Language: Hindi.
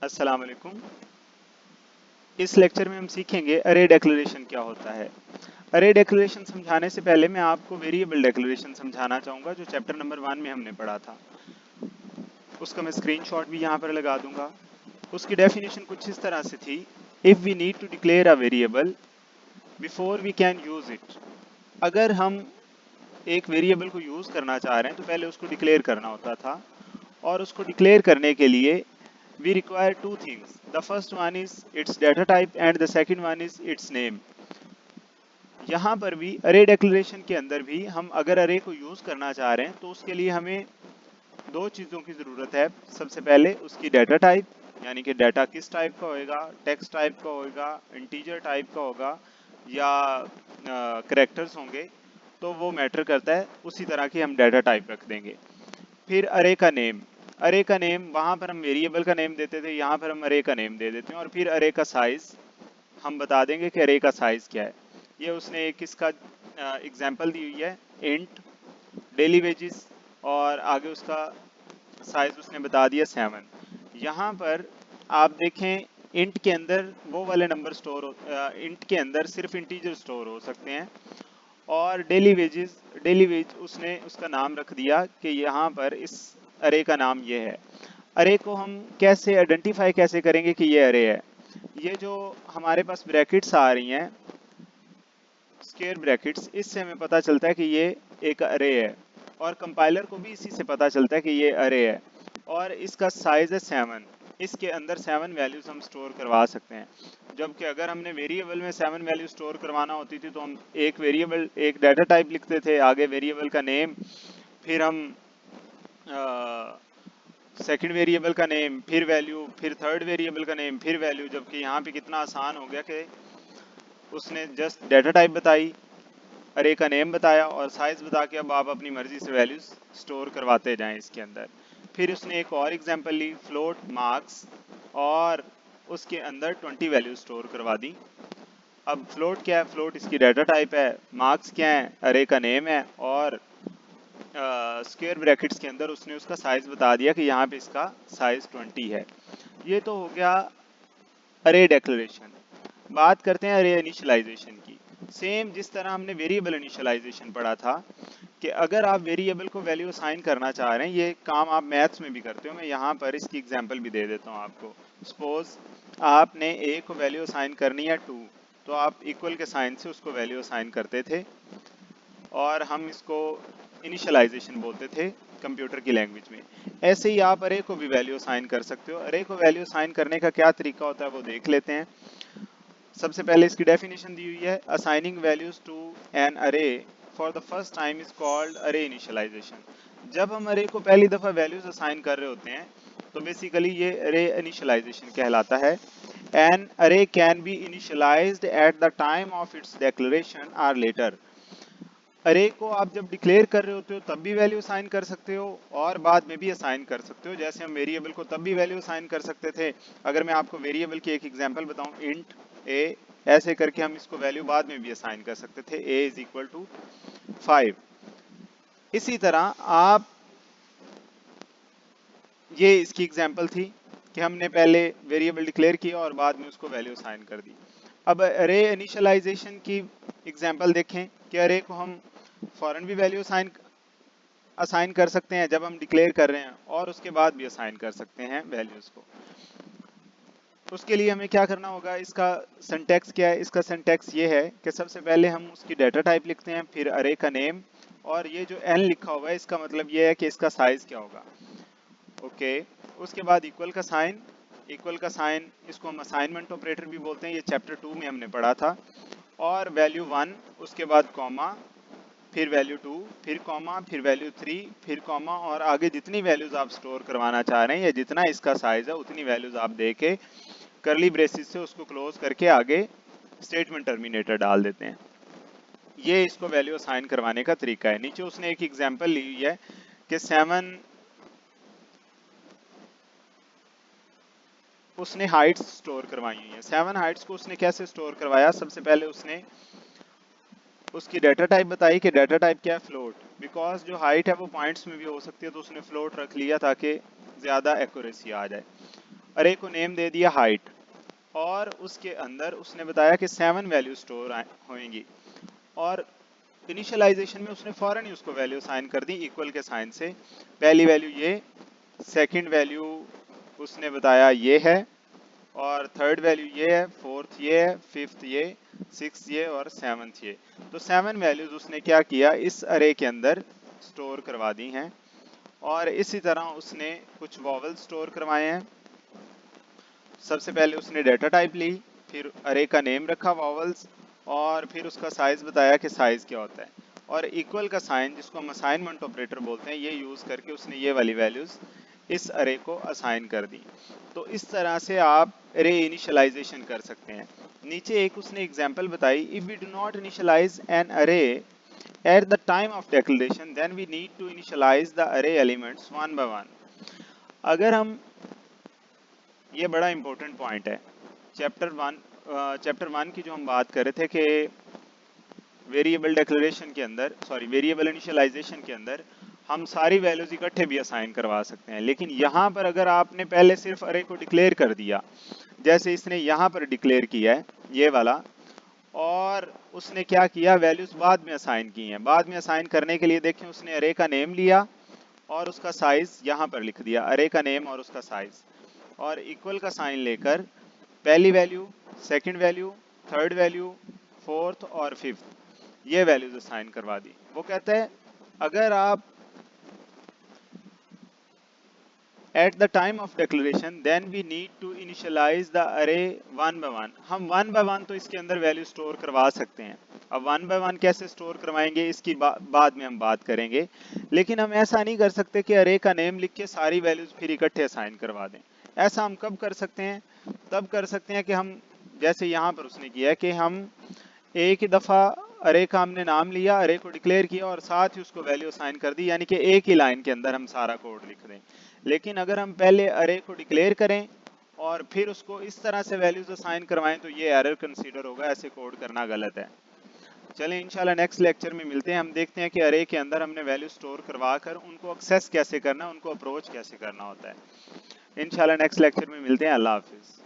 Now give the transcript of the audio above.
अस्सलाम वालेकुम। इस लेक्चर में हम सीखेंगे अरे डिक्लेरेशन क्या होता है। अरे डिक्लेरेशन समझाने से पहले मैं आपको वेरिएबल डिक्लेरेशन समझाना चाहूँगा जो चैप्टर नंबर 1 में हमने पढ़ा था। उसका मैं स्क्रीनशॉट भी यहाँ पर लगा दूंगा। उसकी डेफिनेशन कुछ इस तरह से थी, if we need to declare a variable before we can use it. अगर हम एक वेरिएबल को यूज करना चाह रहे हैं तो पहले उसको डिक्लेयर करना होता था, और उसको डिक्लेयर करने के लिए we require two things. The first one is its data type and the second one is its name. यहाँ पर भी अरे डिक्लेरेशन के अंदर भी हम अगर अरे को यूज करना चाह रहे हैं तो उसके लिए हमें दो चीज़ों की ज़रूरत है। सबसे पहले उसकी डाटा टाइप, यानी कि डाटा किस टाइप का होएगा, टेक्स्ट टाइप का होएगा, इंटीजर टाइप का होगा या करेक्टर्स होंगे, तो वो मैटर करता है। उसी तरह की हम डाटा टाइप रख देंगे। फिर अरे का नेम, अरे का नेम वहां पर हम वेरिएबल का नेम देते थे, यहाँ पर हम अरे का नेम दे देते हैं। और फिर अरे का साइज हम बता देंगे कि अरे का साइज क्या है। ये उसने एक इसका एग्जांपल दी हुई है, इंट डेली वेजेस, और आगे उसका साइज उसने बता दिया 7। यहाँ पर आप देखें, इंट के अंदर वो वाले नंबर स्टोर, इंट के अंदर सिर्फ इंटीजर स्टोर हो सकते हैं। और डेली वेजेस, डेली वेज उसने उसका नाम रख दिया कि यहाँ पर इस अरे का नाम ये है। अरे को हम कैसे आइडेंटिफाई कैसे करेंगे कि ये अरे है? ये जो हमारे पास ब्रैकेट्स आ रही हैं, स्क्वायर ब्रैकेट्स, इससे हमें पता चलता है कि ये एक अरे है। और कंपाइलर को भी इसी से पता चलता है कि ये अरे है। और इसका साइज है 7। इसके अंदर 7 वैल्यूज हम स्टोर करवा सकते हैं। जबकि अगर हमने वेरिएबल में 7 वैल्यू स्टोर करवाना होती थी तो हम एक वेरिएबल, एक डाटा टाइप लिखते थे, आगे वेरिएबल का नेम, फिर हम सेकंड वेरिएबल का नेम, फिर वैल्यू, फिर थर्ड वेरिएबल का नेम, फिर वैल्यू। जबकि यहाँ पे कितना आसान हो गया कि उसने जस्ट डाटा टाइप बताई, अरे का नेम बताया और साइज बता के अब आप अपनी मर्जी से वैल्यूज स्टोर करवाते जाएं इसके अंदर। फिर उसने एक और एग्जांपल ली, फ्लोट मार्क्स, और उसके अंदर 20 वैल्यू स्टोर करवा दी। अब फ्लोट क्या है? फ्लोट इसकी डाटा टाइप है। मार्क्स क्या है? अरे का नेम है। और स्क्वायर ब्रैकेट्स के अंदर उसने उसका साइज बता दिया कि यहाँ पे इसका साइज 20 है। ये तो हो गया अरे डिक्लेरेशन। बात करते हैं अरे इनिशियलाइजेशन की। सेम जिस तरह हमने वेरिएबल इनिशियलाइजेशन पढ़ा था कि अगर आप वेरिएबल को वैल्यू असाइन करना चाह रहे हैं, ये काम आप मैथ्स में भी करते हो, मैं यहाँ पर इसकी एग्जांपल भी दे देता हूँ आपको। सपोज आपने ए को वैल्यू असाइन करनी है 2, तो आप इक्वल के साइन से उसको वैल्यू असाइन करते थे, और हम इसको इनिशियलाइजेशन बोलते थे कंप्यूटर की लैंग्वेज में। ऐसे ही आप अरे को भी वैल्यू असाइन कर सकते हो। अरे को वैल्यू असाइन करने का क्या तरीका होता है वो देख लेते हैं। सबसे पहले इसकी डेफिनेशन दी हुई है, असाइनिंग वैल्यूज टू एन अरे for the first time is called अरे इनिशियलाइजेशन। जब हम अरे को पहली दफा वैल्यूज असाइन कर रहे होते हैं तो बेसिकली ये अरे इनिशियलाइजेशन कहलाता है। An array can be initialised at the time of its declaration or later. Array को आप जब डिक्लेयर कर रहे होते हो तब भी वैल्यू असाइन कर सकते हो और बाद में भी असाइन कर सकते हो। जैसे हम वेरिएबल को तब भी वैल्यू असाइन कर सकते थे। अगर मैं आपको वेरिएबल की एक एग्जांपल बताऊं, इंट ए, ऐसे करके हम इसको वैल्यू बाद में भी असाइन कर सकते थे, ए इज इक्वल टू 5। इसी तरह आप, ये इसकी एग्जांपल थी कि हमने पहले वेरिएबल डिक्लेयर किया और बाद में उसको वैल्यू असाइन कर दी। अब अरे इनिशियलाइजेशन की एग्जांपल देखें कि अरे को हम फॉरन भी वैल्यू असाइन कर सकते हैं जब हम डिक्लेयर कर रहे हैं, और उसके बाद भी असाइन कर सकते हैं वैल्यूज को। उसके लिए हमें क्या करना होगा, इसका सिंटैक्स क्या है? इसका सिंटैक्स ये है कि सबसे पहले हम उसकी डाटा टाइप लिखते हैं, फिर अरे का नेम, और ये जो एन लिखा हुआ है इसका मतलब ये है कि इसका साइज क्या होगा। ओके, उसके बाद इक्वल का साइन, इक्वल का साइन इसको हम असाइनमेंट ऑपरेटर भी बोलते हैं, ये चैप्टर 2 में हमने पढ़ा था। और वैल्यू 1, उसके बाद कॉमा, फिर वैल्यू 2, फिर कॉमा, फिर वैल्यू 3, फिर कॉमा, और आगे जितनी वैल्यूज आप स्टोर करवाना चाह रहे हैं या जितना इसका साइज है उतनी वैल्यूज आप दे के करली ब्रेसिस से उसको क्लोज करके आगे स्टेटमेंट टर्मिनेटर डाल देते हैं। ये इसको वैल्यू असाइन करवाने का तरीका है। नीचे उसने एक एग्जांपल ली हुई है कि 7 उसने हाइट्स स्टोर करवाई हुई है। 7 हाइट्स को उसने कैसे स्टोर करवाया? सबसे पहले उसने उसकी डाटा टाइप बताई कि डाटा टाइप क्या है? फ्लोट। बिकॉज जो हाइट है वो पॉइंट्स में भी हो सकती है तो उसने फ्लोट रख लिया ताकि ज़्यादा एक्यूरेसी आ जाए। अरे को नेम दे दिया हाइट, और उसके अंदर उसने बताया कि 7 वैल्यू स्टोर होंगी, और इनिशियलाइजेशन में उसने फौरन ही उसको वैल्यू साइन कर दी इक्वल के साइन से। पहली वैल्यू ये, सेकंड वैल्यू उसने बताया ये है, और थर्ड वैल्यू ये है, फोर्थ ये है, फिफ्थ ये, सिक्स ये और सेवंथ ये। तो 7 वैल्यूज उसने क्या किया, इस अरे के अंदर स्टोर करवा दी हैं। और इसी तरह उसने कुछ वॉवल स्टोर करवाए हैं। सबसे पहले उसने डेटा टाइप ली, फिर अरे का नेम रखा वॉवल्स, और फिर उसका साइज बताया कि साइज क्या होता है, और इक्वल का साइन जिसको हम असाइनमेंट ऑपरेटर बोलते हैं, ये यूज करके उसने ये वाली वैल्यूज इस अरे को असाइन कर दी। तो इस तरह से आप अरे इनिशियलाइजेशन कर सकते हैं। नीचे एक उसने एग्जांपल बताई, if we do not initialise an array at the time of declaration then we need to initialise the array elements one by one. अगर हम, ये बड़ा इंपॉर्टेंट पॉइंट है, चैप्टर वन की जो हम बात कर रहे थे कि वेरिएबल डिक्लेरेशन के अंदर, सॉरी वेरिएबल इनिशियलाइजेशन के अंदर हम सारी वैल्यूज इकट्ठे भी असाइन करवा सकते हैं। लेकिन यहाँ पर अगर आपने पहले सिर्फ अरे को डिक्लेयर कर दिया, जैसे इसने यहाँ पर डिक्लेयर किया है ये वाला, और उसने क्या किया, वैल्यूज बाद में असाइन की हैं। बाद में असाइन करने के लिए देखें, उसने अरे का नेम लिया और उसका साइज यहाँ पर लिख दिया, अरे का नेम और उसका साइज, और इक्वल का साइन लेकर पहली value, second value, third value, fourth और फिफ्थ, ये वैल्यूज असाइन करवा दी। वो कहता है अगर आप at the time of declaration then we need to initialise the array one by one. हम वन बाय वन तो इसके अंदर वैल्यू स्टोर करवा सकते हैं। अब वन बाय वन कैसे स्टोर करवाएंगे इसकी बाद में हम बात करेंगे, लेकिन हम ऐसा नहीं कर सकते कि अरे का नेम लिख के सारी वैल्यूज फिर इकट्ठे असाइन करवा दें। ऐसा हम कब कर सकते हैं, तब कर सकते हैं कि हम, जैसे यहाँ पर उसने किया है कि हम एक ही दफा अरे का हमने नाम लिया, अरे को डिक्लेयर किया और साथ ही उसको वैल्यू असाइन कर दी, यानी कि एक ही लाइन के अंदर हम सारा कोड लिख दें। लेकिन अगर हम पहले अरे को डिक्लेयर करें और फिर उसको इस तरह से वैल्यूज असाइन करवाएं तो ये एरर कंसीडर होगा, ऐसे कोड करना गलत है। चलें इंशाल्लाह नेक्स्ट लेक्चर में मिलते हैं। हम देखते हैं कि अरे के अंदर हमने वैल्यू स्टोर करवा कर उनको एक्सेस कैसे करना, उनको अप्रोच कैसे करना होता है। इंशाल्लाह नेक्स्ट लेक्चर में मिलते हैं। अल्लाह हाफिज।